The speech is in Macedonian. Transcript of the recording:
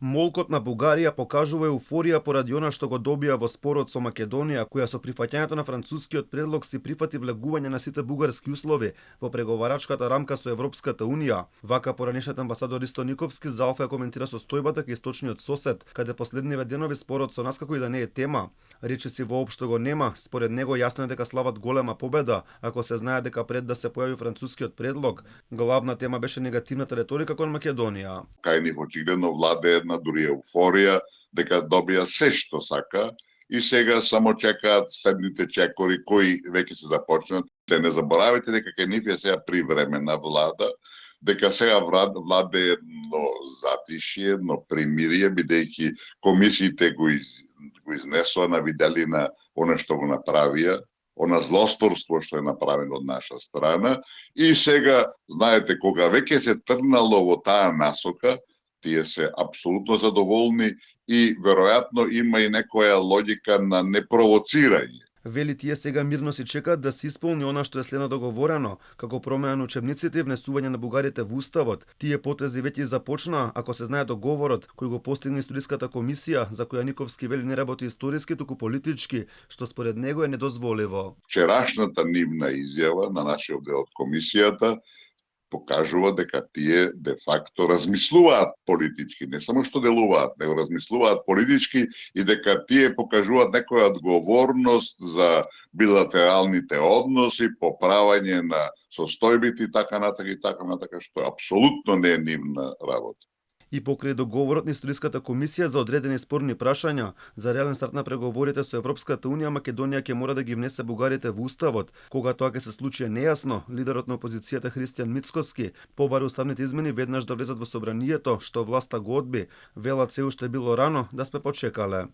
Молкот на Бугарија покажува еуфорија поради она што го добија во спорот со Македонија, која со прифаќањето на францускиот предлог си прифати влегување на сите бугарски услови во преговарачката рамка со Европската унија. Вака поранешниот амбасадор Ристо Никовски за Алфа ја коментира состојбата кај источниот сосед, каде последниве денови спорот со нас како и да не е тема. Речиси воопшто го нема, според него јасно е дека слават голема победа, ако се знае дека пред да се појави францускиот предлог, главна тема беше негативната реторика кон Македонија. Кај нив очигледно владе една дури еуфорија дека добија се што сака и сега само чекаат следните чекори кои веќе се започнат. Те не заборавајте дека кај нив е сега привремена влада, дека сега владе едно затишје, едно примирие, бидејќи комисиите го изнесоа на виделина она што го направија, она злосторство што е направено од наша страна и сега, знаете, кога веќе се тргнало во таа насока, тие се апсолутно задоволни и веројатно има и некоја логика на непровоцирање. Вели тие сега мирно си чекаат да се исполни она што е следно договорено, како промена на учебниците и внесување на бугарите во уставот. Тие потези веќе започнаа, ако се знае договорот кој го постигна историската комисија, за која Никовски вели не работи историски, туку политички, што според него е недозволиво. Вчерашната нивна изјава на нашиот дел од комисијата покажува дека тие де факто размислуваат политички, не само што делуваат, него размислуваат политички и дека тие покажуваат некоја одговорност за билатералните односи, поправање на состојбите и така натака, што апсолутно не е нивна работа. И покрај договорот на историската комисија за одредени спорни прашања за реален старт на преговорите со Европската унија, Македонија ќе мора да ги внесе бугарите во уставот. Кога тоа ќе се случи е нејасно, лидерот на опозицијата Христијан Мицкоски побари уставните измени веднаш да влезат во собранието, што власта го одби. Велат се уште било рано, да сме почекале.